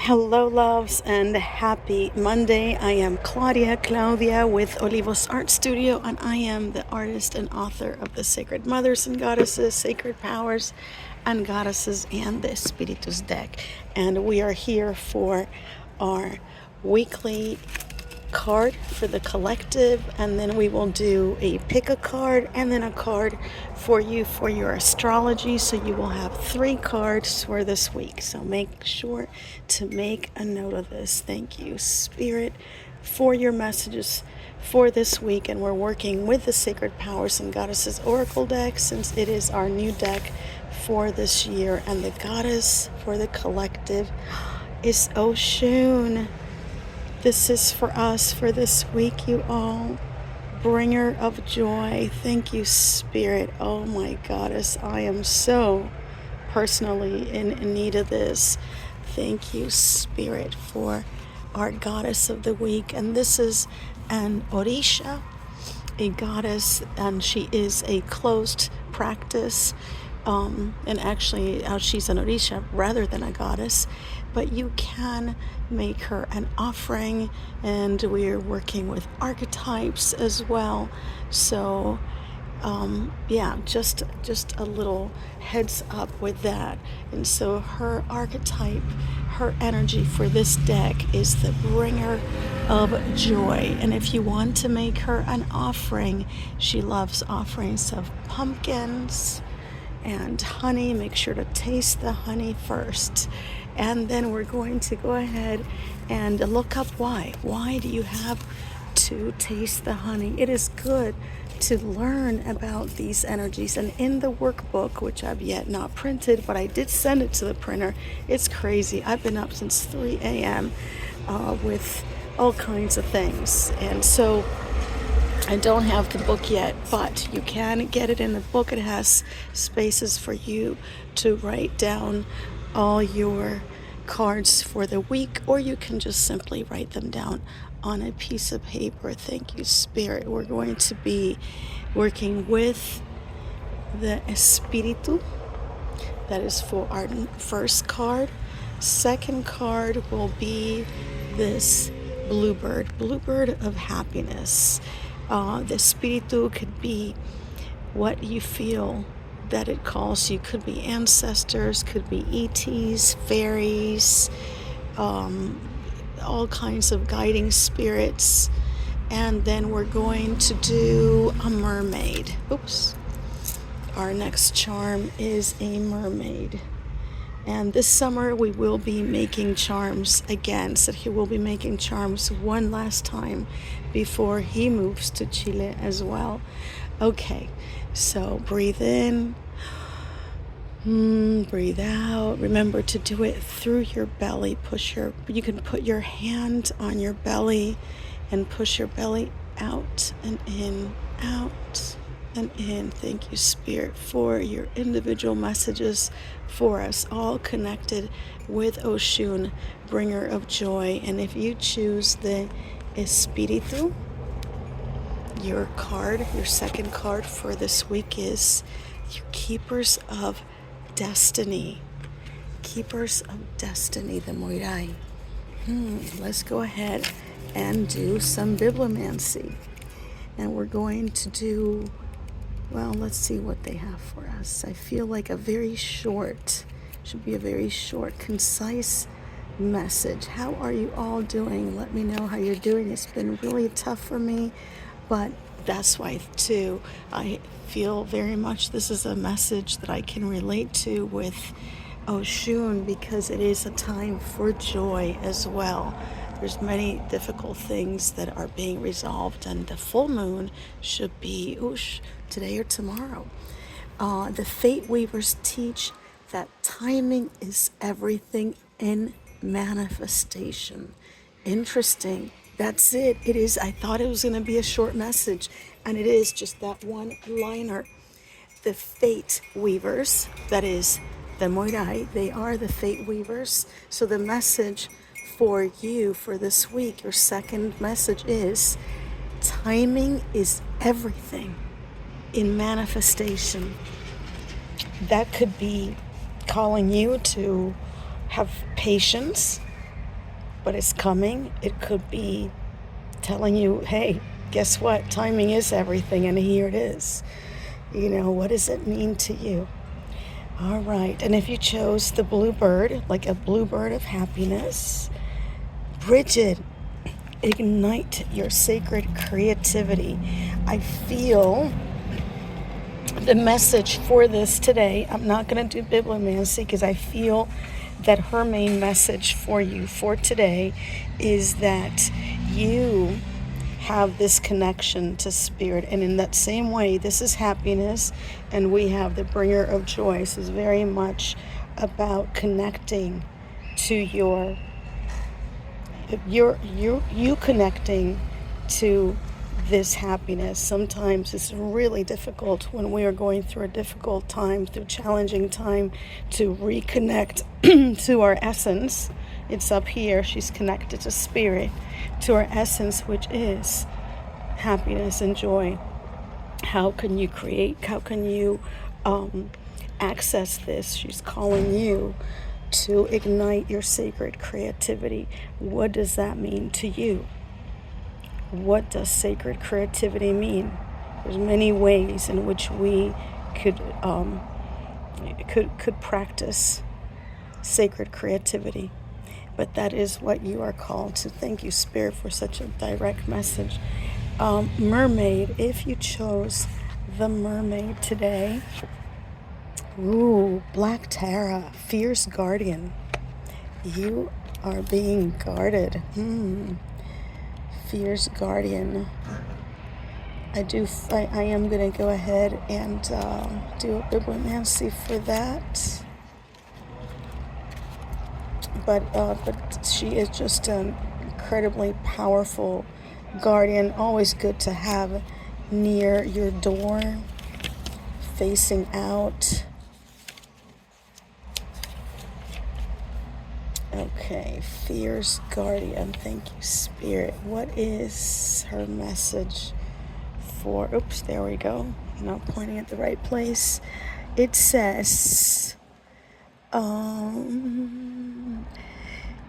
Hello, loves, and happy Monday. I am Claudia with OlivosArtstudio, and I am the artist and author of the Sacred Mothers and Goddesses, Sacred Powers and Goddesses, and the Espíritus deck. And we are here for our weekly card for the collective, and then we will do a pick a card and then a card for you for your astrology. So you will have 3 cards for this week, so make sure to make a note of this. Thank you, Spirit, for your messages for this week. And we're working with the Sacred Powers and Goddesses Oracle Deck, since it is our new deck for this year, and the goddess for the collective is Oshun. This is for us for this week, you all. Bringer of joy. Thank you, Spirit. Oh my goddess, I am so personally in need of this. Thank you, Spirit, for our goddess of the week. And this is an Orisha, a goddess, and she is a closed practice. And actually, she's an Orisha rather than a goddess. But you can make her an offering, and we're working with archetypes as well. So just a little heads up with that. And so her archetype, her energy for this deck is the bringer of joy. And if you want to make her an offering, she loves offerings of pumpkins and honey. Make sure to taste the honey first. And then we're going to go ahead and look up why. Why do you have to taste the honey? It is good to learn about these energies. And in the workbook, which I've yet not printed, but I did send it to the printer, it's crazy. I've been up since 3 a.m. With all kinds of things. And so I don't have the book yet, but you can get it in the book. It has spaces for you to write down all your cards for the week, or you can just simply write them down on a piece of paper. Thank you, Spirit. We're going to be working with the Espíritu. That is for our first card. Second card will be this bluebird of happiness. The Espíritu could be what you feel that it calls you. Could be ancestors, could be ETs, fairies, all kinds of guiding spirits. And then we're going to do a mermaid. Oops. Our next charm is a mermaid. And this summer we will be making charms again. So he will be making charms one last time before he moves to Chile as well. Okay, so breathe in, breathe out. Remember to do it through your belly. You can put your hand on your belly and push your belly out and in, out and in. Thank you, Spirit, for your individual messages for us, all connected with Oshun, bringer of joy. And if you choose the Espíritu, your second card for this week is your Keepers of Destiny. Keepers of Destiny, the Moirai. Let's go ahead and do some bibliomancy. And we're going to do, let's see what they have for us. I feel like should be a very short, concise message. How are you all doing? Let me know how you're doing. It's been really tough for me, but that's why too I feel very much this is a message that I can relate to with Oshun, because it is a time for joy as well. There's many difficult things that are being resolved, and the full moon should be today or tomorrow. The Fate Weavers teach that timing is everything in manifestation. Interesting. That's it. It is. I thought it was going to be a short message, and it is just that one liner. The Fate Weavers, that is the Moirai, they are the Fate Weavers. So the message for you for this week, your second message is timing is everything in manifestation. That could be calling you to have patience but it's coming. It could be telling you, hey, guess what? Timing is everything, and here it is. You know, what does it mean to you? All right, and if you chose the blue bird, like a blue bird of happiness, Bridget, ignite your sacred creativity. I feel the message for this today, I'm not going to do bibliomancy because I feel that her main message for you for today is that you have this connection to spirit, and in that same way, this is happiness, and we have the bringer of joy. This is very much about connecting to you connecting to this happiness. Sometimes it's really difficult when we are going through a difficult time, through challenging time, to reconnect to our essence. It's up here. She's connected to spirit, to our essence, which is happiness and joy. How can you create? How can you access this? She's calling you to ignite your sacred creativity. What does that mean to you? What does sacred creativity mean? There's many ways in which we could practice sacred creativity, but that is what you are called to. Thank you, Spirit, for such a direct message. Mermaid, if you chose the mermaid today, ooh, Black Tara, fierce guardian. You are being guarded. Fierce guardian. I am going to go ahead and do a bibliomancy for that. But she is just an incredibly powerful guardian. Always good to have near your door, facing out. Okay, fierce guardian. Thank you, Spirit. What is her message for? Oops, there we go. I'm not pointing at the right place. It says,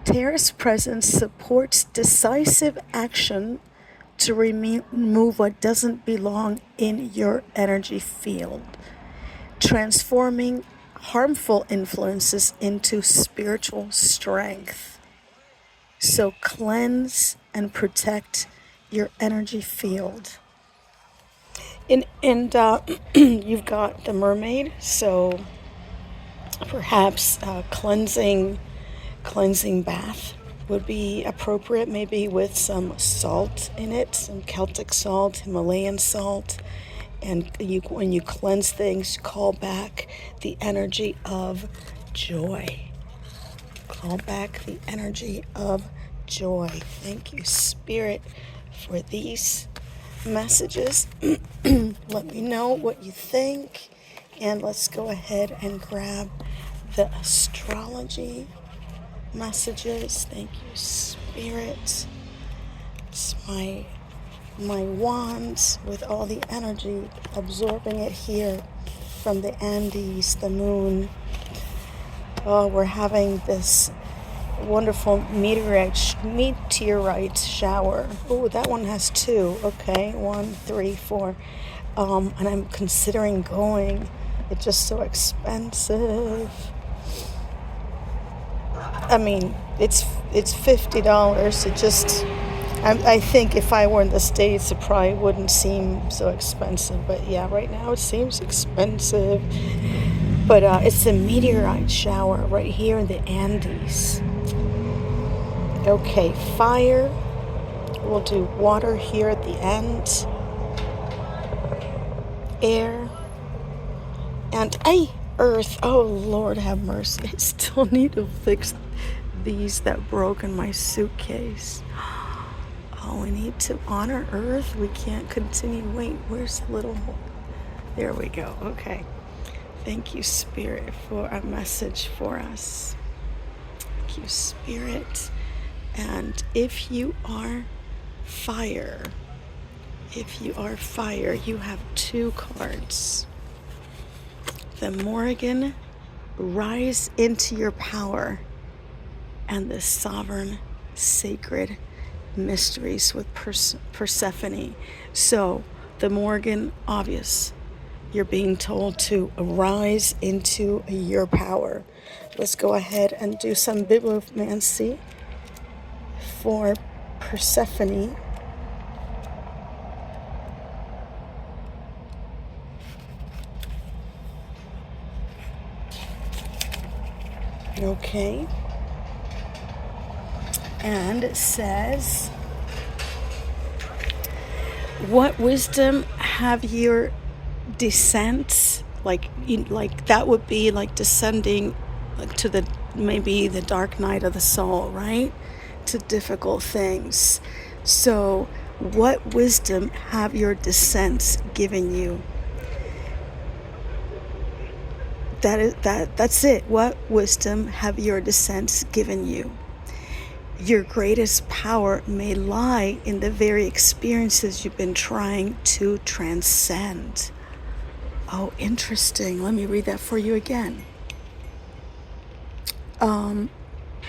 Tara's presence supports decisive action to remove what doesn't belong in your energy field, transforming harmful influences into spiritual strength. So cleanse and protect your energy field. And you've got the mermaid, so perhaps cleansing bath would be appropriate, maybe with some salt in it, some Celtic salt, Himalayan salt. And when you cleanse things, call back the energy of joy. Call back the energy of joy. Thank you, Spirit, for these messages. Let me know what you think. And let's go ahead and grab the astrology messages. Thank you, Spirit. It's my wands with all the energy, absorbing it here from the Andes, the moon. Oh, we're having this wonderful meteorite shower. Oh, that one has 2. Okay, 1, 3, 4. And I'm considering going. It's just so expensive. I mean, it's $50. It just, I think if I were in the States, it probably wouldn't seem so expensive. But yeah, right now it seems expensive. But it's a meteorite shower right here in the Andes. Okay, fire. We'll do water here at the end. Air. And earth. Oh, Lord have mercy. I still need to fix these that broke in my suitcase. Oh, we need to honor earth. We can't continue. Wait, where's the little hole? There we go. Okay. Thank you, Spirit, for a message for us. Thank you, Spirit. And if you are fire, you have 2 cards. The Morrigan, rise into your power, and the Sovereign sacred mysteries with Persephone. So the Morgan obvious. You're being told to arise into your power. Let's go ahead and do some bibliomancy for Persephone. Okay. And it says, what wisdom have your descents, like that would be like descending to the maybe the dark night of the soul, right? To difficult things. So what wisdom have your descents given you? That's it. What wisdom have your descents given you? Your greatest power may lie in the very experiences you've been trying to transcend. Oh, interesting. Let me read that for you again.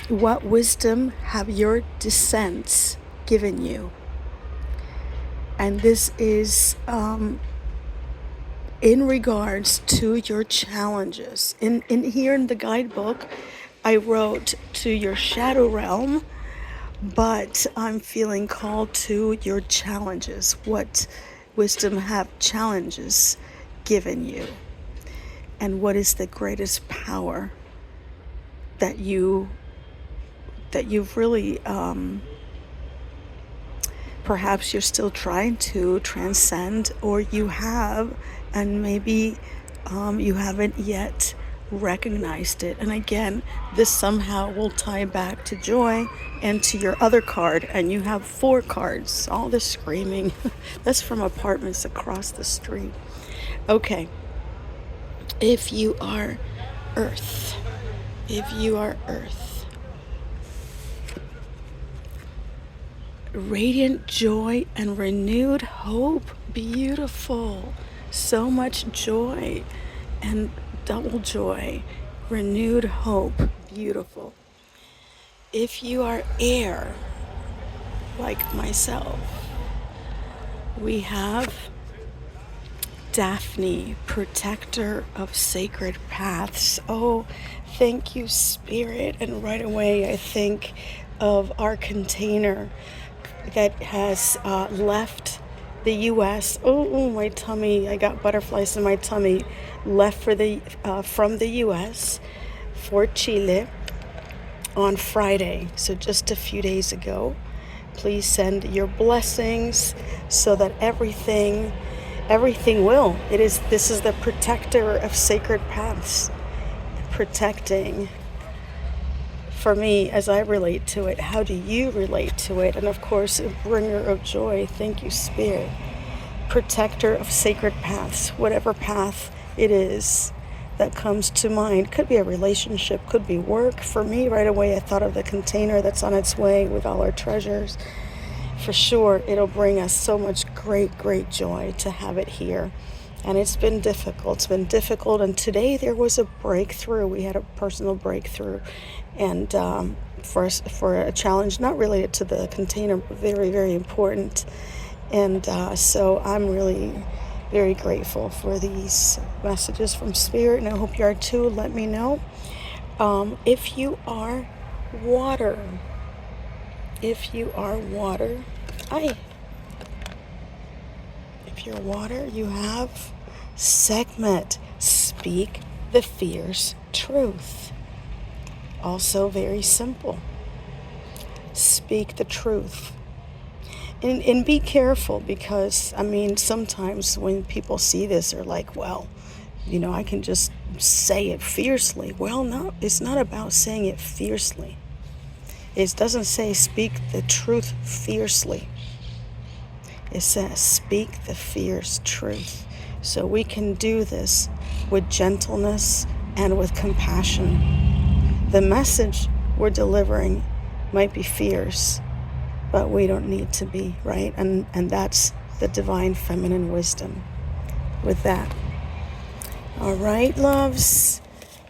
What wisdom have your descents given you? And this is in regards to your challenges. In here in the guidebook, I wrote to your shadow realm, but I'm feeling called to your challenges. What wisdom have challenges given you? And what is the greatest power that you've really perhaps you're still trying to transcend, or you have, and maybe you haven't yet recognized it. And again, this somehow will tie back to joy and to your other card, and you have 4 cards. All the screaming. That's from apartments across the street. Okay. If you are earth, radiant joy and renewed hope. Beautiful. So much joy and double joy. Renewed hope. Beautiful. If you are air, like myself, we have Daphne, protector of sacred paths. Oh, thank you, Spirit. And right away I think of our container that has left the U.S. Oh, my tummy! I got butterflies in my tummy. Left from the U.S. for Chile on Friday. So just a few days ago. Please send your blessings so that everything will. This is the protector of sacred paths, protecting. For me, as I relate to it, how do you relate to it? And of course, a bringer of joy. Thank you, Spirit. Protector of sacred paths, whatever path it is that comes to mind. Could be a relationship, could be work. For me, right away, I thought of the container that's on its way with all our treasures. For sure, it'll bring us so much great, great joy to have it here. And it's been difficult. And today there was a breakthrough. We had a personal breakthrough. And for a challenge not related to the container, but very, very important. And so I'm really very grateful for these messages from Spirit, and I hope you are too. Let me know. If you are water, if you're water, you have segment, speak the fierce truth. Also very simple. Speak the truth. And be careful, because, sometimes when people see this, they're like, well, I can just say it fiercely. Well, no, it's not about saying it fiercely. It doesn't say speak the truth fiercely. It says speak the fierce truth. So we can do this with gentleness and with compassion. The message we're delivering might be fierce, but we don't need to be, right? And that's the divine feminine wisdom with that. All right, loves.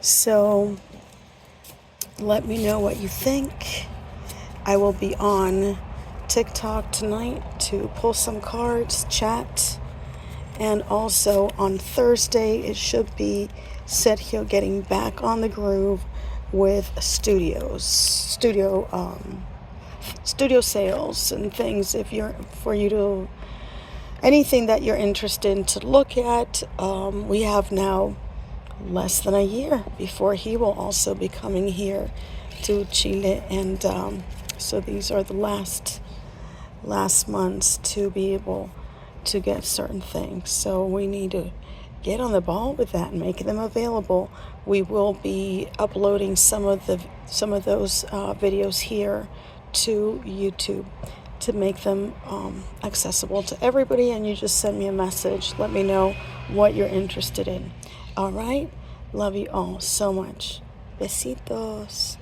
So let me know what you think. I will be on TikTok tonight to pull some cards, chat, and also on Thursday it should be Sergio getting back on the groove with studio sales and things. If you're for you to anything that you're interested in to look at, we have now less than a year before he will also be coming here to Chile, and so these are the last months to be able to get certain things. So we need to get on the ball with that and make them available. We will be uploading some of those videos here to YouTube to make them accessible to everybody. And you just send me a message. Let me know what you're interested in. All right. Love you all so much. Besitos.